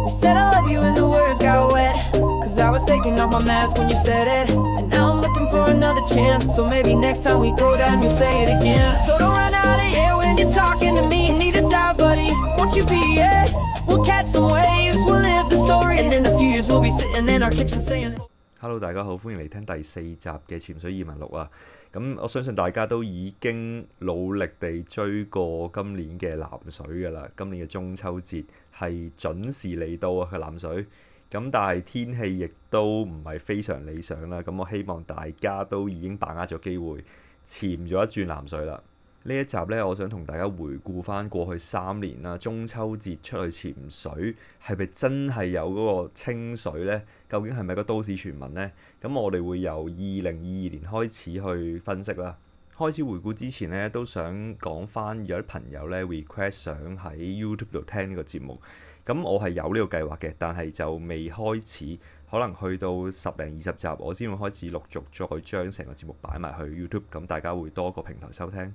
They said I love you and the words got wet, cause I was taking off my mask when you said it. And now I'm looking for another chance, so maybe next time we go down you'll say it again. So don't run out of air when you're talking to me. Need a doubt, buddy, won't you be it? We'll catch some waves, we'll live the story, and in a few years we'll be sitting in our kitchen saying Hello， 大家好，歡迎嚟聽第4集嘅潛水移民錄啊！咁我相信大家都已經努力地追過今年嘅南水㗎啦。今年嘅中秋節係準時嚟到啊，嘅南水。咁但係天氣亦都唔係非常理想啦。咁我希望大家都已經把握咗機會潛咗一轉南水啦。呢一集呢，我想同大家回顧翻過去3年啦，中秋節出去潛水係咪真係有嗰個清水呢？究竟係咪個都市傳聞呢？咁我哋會由2022年開始去分析啦。開始回顧之前呢，都想講翻有啲朋友呢 request 想喺 YouTube 度聽呢個節目。咁我係有呢個計劃嘅，但係就未開始，可能去到10零20集，我先會開始陸續再將成個節目擺埋去 YouTube， 咁大家會多個平台收聽。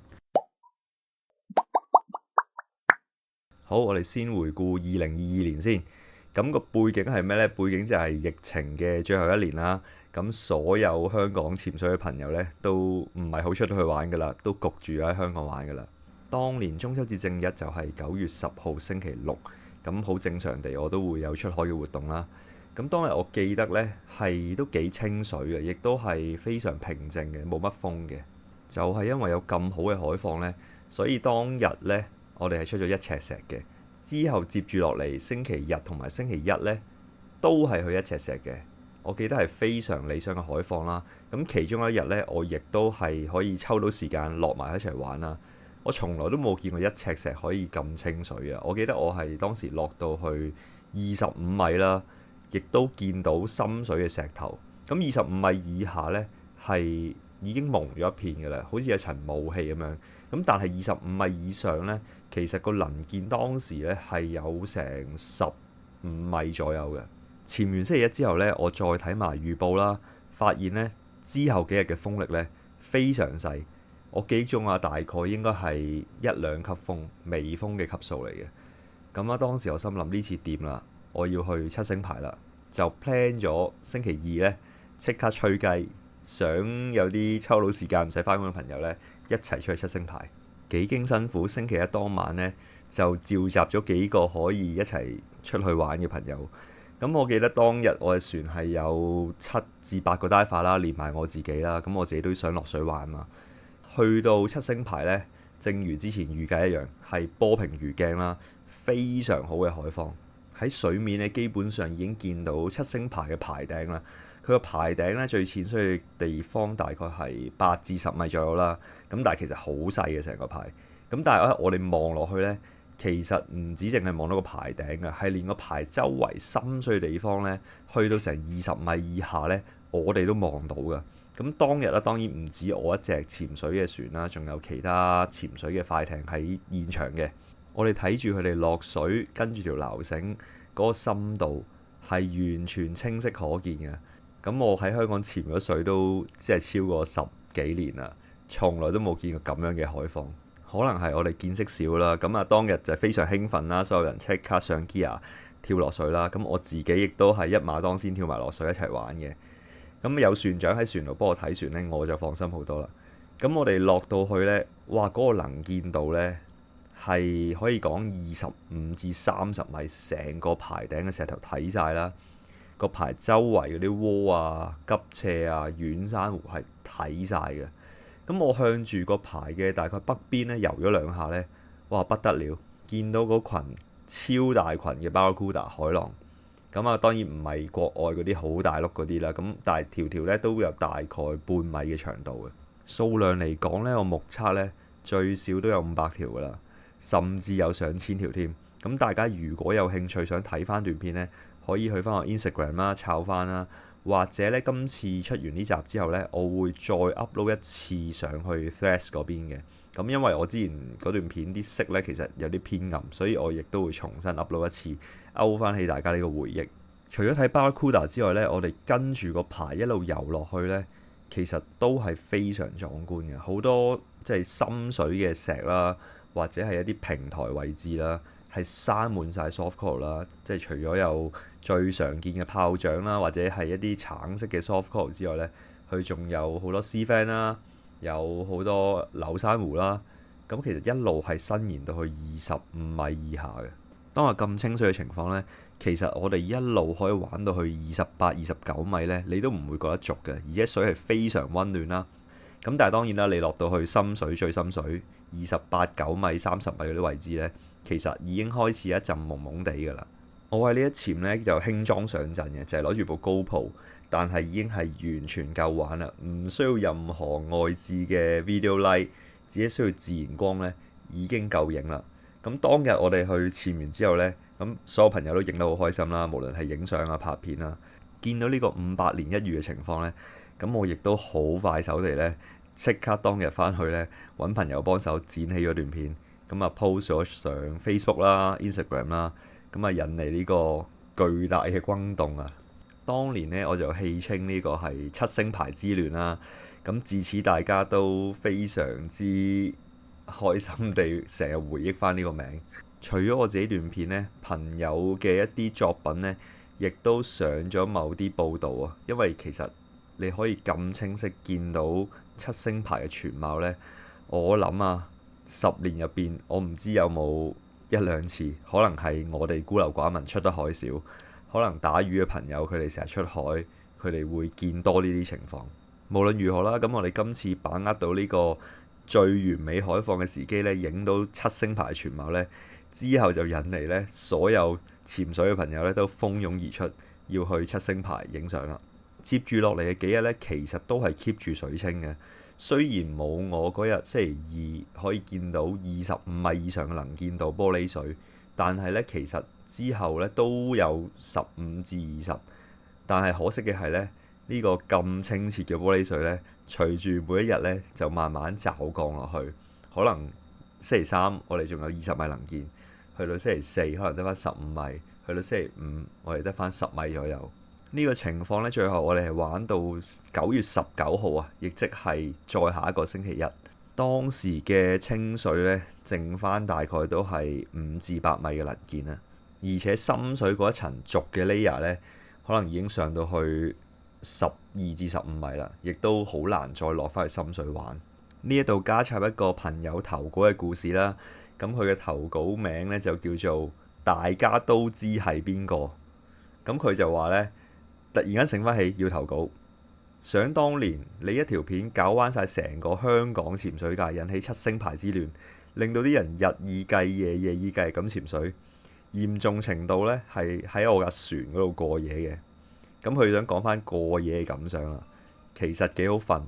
好，我哋先回顧2022年先。咁個背景係咩呢？背景就係疫情嘅最後一年啦。咁所有香港潛水嘅朋友呢，都唔係好出去玩㗎啦，都焗住喺香港玩㗎啦。當年中秋節正日就係9月10號星期六，咁好正常地我都會有出海嘅活動啦。咁當日我記得呢係都幾清水嘅，亦都係非常平靜嘅，冇乜風嘅。就係因為有咁好嘅海況呢，所以當日呢，我哋係出咗1尺石嘅。之後接住落嚟星期日同埋星期一呢，都係去1尺石嘅。我記得係非常理想嘅海況啦。咁其中一日呢，我亦都係可以抽到時間落埋一齊玩啦。我從來都冇見過1尺石可以咁清水啊！我記得我係當時落到去25米啦，亦都見到深水嘅石頭。咁25米以下呢，係已經蒙咗一片嘅啦，好似有層霧氣咁樣。咁但係25米以上呢，其實個能見當時呢係有成15米左右嘅。潛完星期一之後呢，我再睇埋預報啦，發現呢之後幾日嘅風力呢非常細。我記憶中啊，大概應該係1-2級風，微風嘅級數嚟嘅。咁啊，當時我心諗呢次掂啦，我要去七星牌啦，就 plan 咗星期二呢即刻吹雞，想有啲抽到時間唔使返工嘅朋友呢，一齊出去七星牌。幾經辛苦，星期一當晚呢，就召集咗幾個可以一齊出去玩嘅朋友。咁我記得當日我嘅船係有7至8個 diver 啦，連埋我自己啦。咁我自己都想落水玩嘛。去到七星牌呢，正如之前預計一樣，係波平如鏡啦，非常好嘅海況。喺水面呢，基本上已經見到七星牌嘅牌頂啦。佢個牌頂呢，最淺水嘅地方大概係8至10米左右啦。咁但係其實好細嘅成個牌。咁但係我哋望落去呢，其實唔止淨係望到個牌頂嘅，係連個牌周圍深水嘅地方呢，去到成20米以下呢，我哋都望到㗎。咁當日啦，當然唔止我一隻潛水嘅船啦，仲有其他潛水嘅快艇喺現場嘅。我哋睇住佢哋落水，跟住條撈繩嗰個深度係完全清晰可見嘅。咁我喺香港潛咗水都即係超過10幾年啦，從來都冇見過咁樣嘅海況。可能係我哋見識少啦。咁啊，當日就非常興奮啦，所有人即刻上 gear 跳落水啦。咁我自己亦都係一馬當先跳埋落水一齊玩嘅。咁有船長喺船度幫我睇船呢，我就放心好多啦。咁我哋落到去呢，哇！嗰個能見度呢，係可以講25至30米，成個牌頂嘅石頭睇晒啦。個牌周圍嗰啲窩啊、急斜啊、軟珊瑚係睇晒嘅。咁我向住個牌嘅大概北邊呢游咗2下呢，哇！不得了，見到嗰群超大群嘅 Barracuda 海浪。咁啊，當然唔係國外嗰啲好大碌嗰啲啦，咁但係條條咧都有大概半米嘅長度嘅。數量嚟講咧，我目測咧最少都有500條噶啦，甚至有上千條添。咁大家如果有興趣想睇翻段片咧，可以去翻我 Instagram 啦，抄翻啦，或者咧今次出完呢集之後咧，我會再 upload 一次上去 Threads 嗰邊嘅。咁因為我之前嗰段片啲色咧其實有啲偏暗，所以我亦都會重新 upload 一次，勾翻起大家呢個回憶。除咗睇 Barracuda 之外咧，我哋跟住個牌一路游落去咧，其實都係非常壯觀嘅。好多即係深水嘅石啦，或者係一啲平台位置啦，係生滿晒 soft coral 啦，即係除咗有最常見嘅炮仗啦，或者係一啲橙色嘅 soft coral 之外呢，佢仲有好多 sea fan 啦，有好多柳珊瑚啦。咁其實一路係伸延到去25米以下嘅。當係咁清水嘅情況呢，其實我哋一路可以玩到去28、29米呢，你都唔會覺得濁嘅，而且水係非常溫暖啦。咁但係當然啦，你落到去深水最深水28、9米、30米嗰啲位置呢，其實已經開始一陣蒙蒙地㗎啦。我喺呢一潛呢，就輕裝上陣嘅，就係攞住部 GoPro，但係已經係完全夠玩啦，唔需要任何外置嘅 video light。只係需要自然光咧，已經夠影啦。咁當日我哋去潛完之後呢，咁所有朋友都影得好開心啦。無論係影相啊、拍片啊，見到呢個500年一遇嘅情況呢，咁我亦都好快手地呢，即刻當日翻去呢，揾朋友幫手剪起咗段片，咁啊 post 咗上 Facebook 啦、Instagram 啦，咁啊引嚟呢個巨大嘅轟動啊！當年呢，我就戲稱呢個係7星牌之亂啦。咁自此大家都非常之開心地成日回憶翻呢個名。除咗我自己段片呢，朋友嘅一啲作品呢，亦都上咗某啲報導啊。因為其實你可以咁清晰見到7星牌嘅全貌呢，我諗啊，10年入邊我唔知有冇一兩次，可能係我哋孤陋寡聞出得海少，可能打魚嘅朋友佢哋成日出海，佢哋會見多呢啲情況。無論如何啦，咁我哋今次把握到呢個最完美海放嘅時機呢，影到7星牌全貌呢，之後就引嚟呢所有潛水嘅朋友呢都蜂擁而出，要去7星牌影相啦。接住落嚟嘅幾日呢，其實都係 keep 住水清嘅。雖然冇我嗰日星期二可以見到25米以上嘅能見度玻璃水，但係呢，其實之後呢都有15至20。但係可惜嘅係呢個咁清澈嘅玻璃水呢，隨住每一日呢就慢慢驟降落去。可能星期三我哋仲有20米能見，去到星期四可能得翻15米，去到星期五我哋得翻10米左右。呢個情況呢，最後我哋係玩到9月19號啊，亦即係再下一個星期一。當時嘅清水呢，剩翻大概都係5至8米嘅能見啦，而且深水嗰一層濁嘅 layer 呢，可能已經上到去12至15米啦，亦都好難再落翻去深水玩。呢一度加插一個朋友投稿嘅故事啦，咁佢嘅投稿名呢，就叫做大家都知係邊個。咁佢就話呢，突然間醒翻起要投稿。想當年你一條片搞彎晒成個香港潛水界，引起7星牌之亂，令到啲人日以繼夜、夜以繼日咁潛水，嚴重程度呢係喺我架船嗰度過夜嘅。咁佢想講翻過夜嘅感想啦，其實幾好瞓。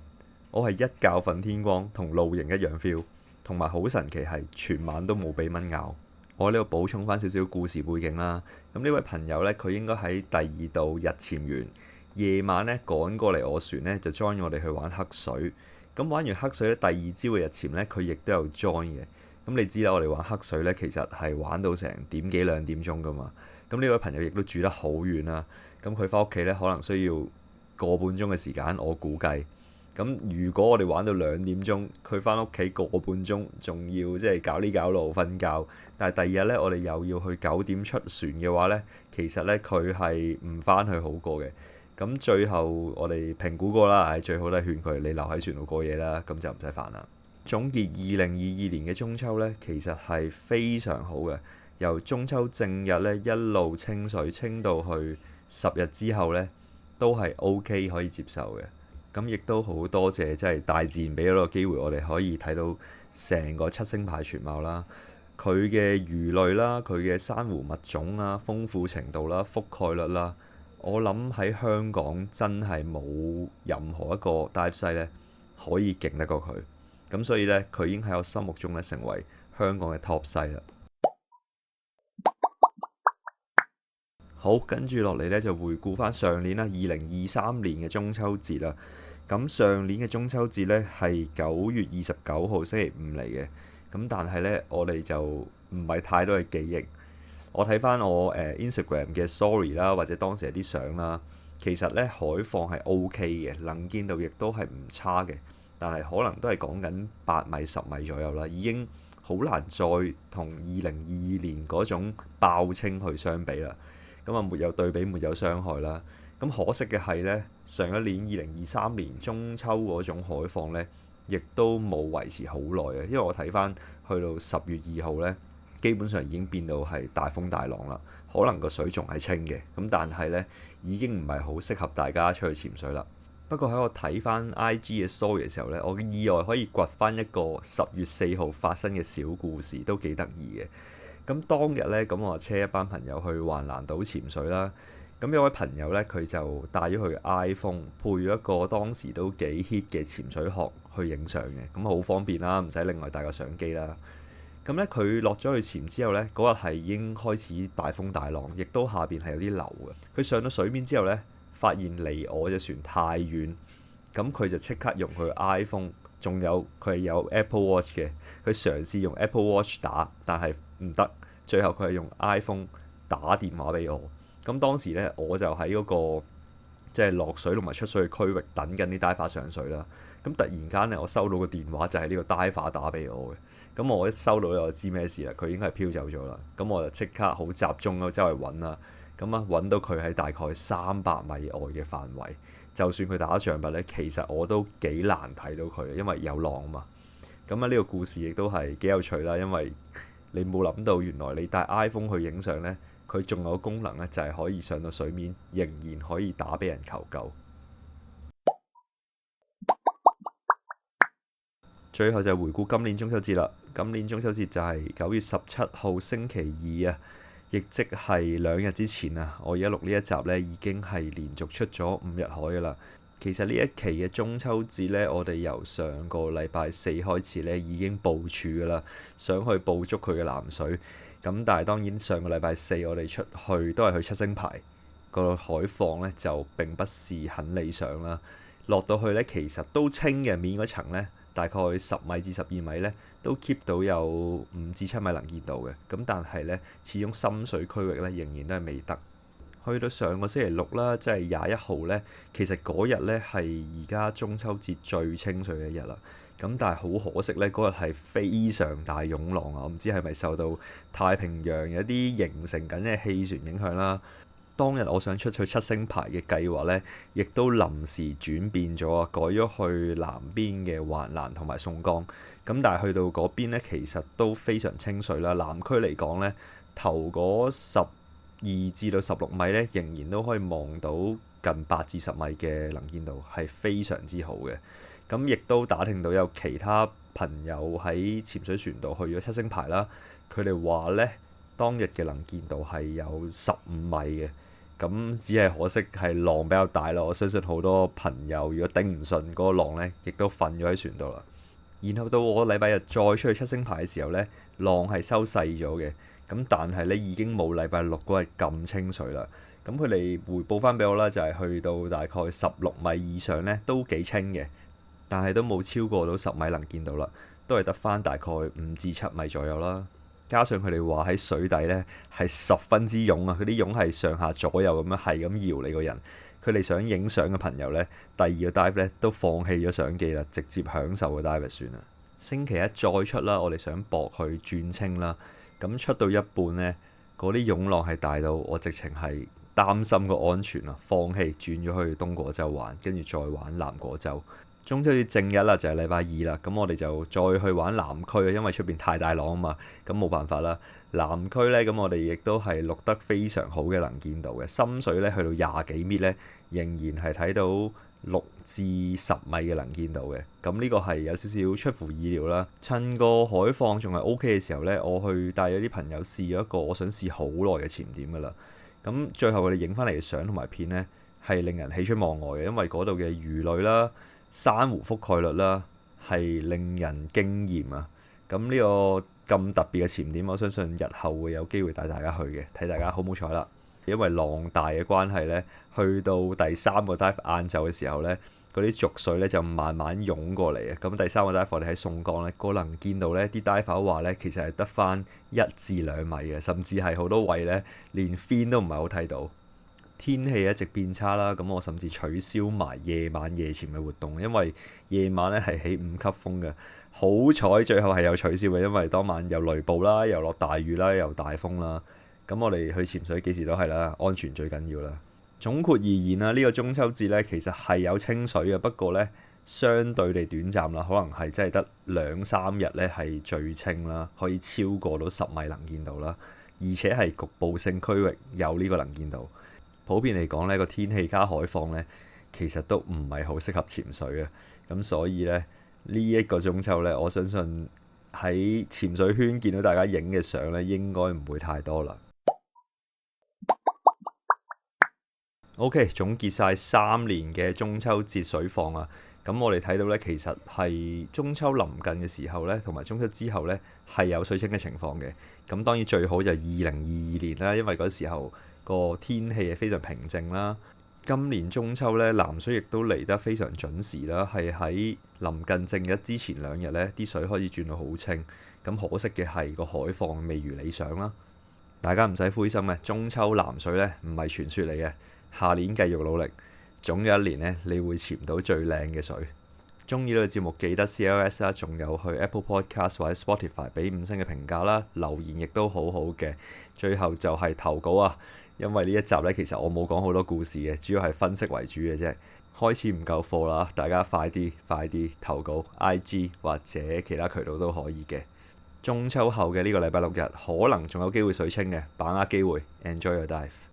我係一覺瞓天光，同露營一樣 feel， 同埋好神奇係全晚都冇俾蚊咬。我呢度補充翻少少故事背景啦。咁呢位朋友呢，佢應該喺第二度日潛完，夜晚呢趕過嚟我船呢，就 join 我哋去玩黑水。咁玩完黑水呢，第二朝嘅日潛呢，佢亦都有 join 嘅。咁你知啦，我哋玩黑水呢，其實係玩到成點幾2點鐘噶嘛。咁呢位朋友亦都住得好遠啦。咁佢翻屋企呢，可能需要個半鐘嘅時間，我估計。咁如果我哋玩到2點鐘，佢翻屋企個半鐘，仲要即係搞呢搞路瞓覺。但係第二日呢，我哋又要去9點出船嘅話呢，其實呢，佢係唔翻去好過嘅。咁最後我哋評估過啦，最好都係勸佢你留喺船度過夜啦，咁就唔使煩啦。總結2022年嘅中秋呢，其實係非常好嘅。由中秋正日呢，一路清水清到去10日之後呢，都係 OK 可以接受嘅。咁亦都好多謝即係大自然俾咗個機會，我哋可以睇到成個7星牌全貌啦。佢嘅魚類啦，佢嘅珊瑚物種啦，豐富程度啦，覆蓋率啦，我諗喺香港真係冇任何一個 dive site 咧可以勁得過佢。咁所以呢，佢已經喺我心目中咧成為香港嘅 top site 啦。好，跟住落嚟呢，就回顧翻上年啦，2023年嘅中秋節啦。咁上年嘅中秋節呢，係9月29號星期五嚟嘅。咁但係呢，我哋就唔係太多嘅記憶。我睇翻我Instagram 嘅 story 啦，或者當時有啲相啦，其實呢，海放係 OK 嘅，能見度亦都係唔差嘅。但係可能都係講緊8米10米左右啦，已經好難再同2022年嗰種爆清去相比啦。咁啊，沒有對比，沒有傷害啦。咁可惜嘅係呢，上一年2023年中秋嗰種海況呢，亦都冇維持好耐嘅，因為我睇翻去到10月2號呢，基本上已經變到係大風大浪啦。可能個水仲係清嘅，咁但係呢已經唔係好適合大家出去潛水啦。不過喺我睇翻 IG 嘅 story 嘅時候呢，我意外可以掘翻一個10月4號發生嘅小故事，都幾得意嘅。咁當日呢，咁我車一班朋友去橫瀾島潛水啦。咁有位朋友呢，佢就帶咗佢 iPhone 配咗一個當時都幾 hit 嘅潛水殼去影相嘅，咁好方便啦，唔使另外帶個相機啦。咁呢，佢落咗去潛之後呢，嗰日係已經開始大風大浪，亦都下邊係有啲流嘅。佢上到水面之後呢，發現離我隻船太遠，咁佢就即刻用佢 iPhone，仲有佢係有 Apple Watch 嘅，佢嘗試用 Apple Watch 打，但係唔得，最後佢係用 iPhone 打電話俾我。咁當時咧，我就喺嗰個即係落水同埋出水嘅區域等緊啲 diver 上水啦。咁突然間咧，我收到個電話就係呢個 diver 打俾我嘅。咁我一收到咧，我就知咩事啦，佢應該係飄走咗啦。咁我就即刻好集中咁周圍揾啦。咁啊，揾到佢喺大概300米外嘅範圍。就算佢打象拔咧，其實我都幾難睇到佢，因為有浪啊嘛。咁啊，呢個故事亦都係幾有趣啦，因為你冇諗到原來你帶 iPhone 去影相咧，佢仲有功能咧，就係可以上到水面，仍然可以打俾人求救。最後就係回顧今年中秋節啦。今年中秋節就係9月17號星期二啊，亦即係2日之前啊。我而家錄呢一集呢，已經係連續出咗5日海噶啦。其實呢一期嘅中秋節呢，我哋由上個禮拜四開始呢已經部署噶啦，想去捕捉佢嘅藍水。咁但係當然上個禮拜四我哋出去都係去七星排，個海況呢就並不是很理想啦。落到去呢，其實都清嘅，面嗰層呢，大概10米至12米呢，都 keep 到有5至7米能見度嘅。咁但係呢，始終深水區域呢，仍然都係未得。去到上個星期六啦，即係21號呢，其實嗰日呢係而家中秋節最清水嘅一日啦。咁但係好可惜呢，嗰日係非常大湧浪啊！我唔知係咪受到太平洋有啲形成緊嘅氣旋影響啦。當日我想出去七星排嘅計劃呢，亦都臨時轉變咗啊，改咗去南邊嘅橫瀾同埋宋江。咁但係去到嗰邊呢，其實都非常清水啦。南區嚟講呢，頭嗰12至到16米呢，仍然都可以望到近8至10米嘅能見度，係非常之好嘅。咁亦都打聽到有其他朋友喺潛水船度去咗七星排啦，佢哋話呢，當日嘅能見度係有15米嘅。咁只係可惜係浪比較大咯。我相信好多朋友如果頂唔順嗰個浪呢，亦都瞓咗喺船度啦。然後到我禮拜日再出去七星排嘅時候呢，浪係收細咗嘅。咁但係呢，已經冇禮拜六嗰日咁清水啦。咁佢哋回報翻俾我啦，就係去到大概16米以上呢，都幾清嘅，但係都冇超過到10米能見度啦，都係得翻大概5至7米左右啦。加上佢哋話喺水底呢係十分之湧啊，佢啲湧係上下左右咁樣係咁搖你個人。佢哋想影相嘅朋友呢，第二個 dive 呢都放棄咗相機啦，直接享受個 dive 算啦。星期一再出啦，我哋想駁去轉清啦。咁出到一半呢，嗰啲湧浪係大到我直情係擔心個安全啊，放棄轉咗去東果洲玩，跟住再玩南果洲。中秋節正日啦，就係禮拜二啦，咁我哋就再去玩南區啊，因為出邊太大浪啊嘛，咁冇辦法啦。南區呢，咁我哋亦都係錄得非常好嘅能見度嘅，深水呢去到20幾米呢，仍然係睇到6至10米嘅能見度嘅。咁呢個係有少少出乎意料啦。趁個海況仲係 OK 嘅時候呢，我去帶咗啲朋友試咗一個我想試好耐嘅潛點噶啦。咁最後佢哋影翻嚟嘅相同埋片呢，係令人喜出望外嘅，因為嗰度嘅魚類啦、珊瑚覆蓋率啦係令人驚豔啊！咁呢個咁特別嘅潛點，我相信日後會有機會帶大家去嘅，睇大家好唔好彩啦。因為浪大嘅關係呢，去到第3個 dive 晏晝嘅時候呢，嗰啲濁水呢就慢慢湧過嚟啊！咁第3個 dive 我哋喺宋江呢，個能見度呢啲 diver 話呢，其實係得翻1至2米嘅，甚至係好多位呢連 fin 都唔係好睇到。天氣一直變差啦，咁我甚至取消埋夜晚夜潛嘅活動，因為夜晚咧係起5級風嘅。好彩最後係有取消嘅，因為當晚又雷暴啦，又落大雨啦，又大風啦。咁我哋去潛水幾時都係啦，安全最緊要啦。總括而言啦，呢個中秋節咧其實係有清水嘅，不過咧相對地短暫啦，可能係真係得2-3日咧係最清啦，可以超過到10米能見度啦，而且係局部性區域有呢個能見度。普遍嚟講呢個天氣加海況呢，其實都唔係好適合潛水啊。咁所以呢，呢一個中秋呢，我相信喺潛水圈見到大家影嘅相呢，應該唔會太多啦。OK， 總結晒3年嘅中秋節水況啊。咁我哋睇到呢，其實係中秋臨近嘅時候呢，同埋中秋之後呢，係有水清嘅情況嘅。咁當然最好就係2022年啦，因為嗰時候個天氣係非常平靜啦。今年中秋呢，南水亦都嚟得非常準時啦，係喺臨近正日之前2日呢啲水開始轉到好清。咁可惜嘅係個海況未如理想啦。大家唔使灰心嘅，中秋南水呢唔係傳說嚟嘅，下年繼續努力。總有一年呢，你會潛到最靚嘅水。中意呢個節目記得 CLS 啦，仲有去 Apple Podcast 或者 Spotify 俾5星嘅評價啦，留言亦都好好嘅。最後就係投稿啊，因為呢一集呢，其實我冇講好多故事嘅，主要係分析為主嘅啫。開始唔夠貨啦，大家快啲投稿 IG 或者其他渠道都可以嘅。中秋後嘅呢個禮拜6日，可能仲有機會水清嘅，把握機會 ，Enjoy your dive。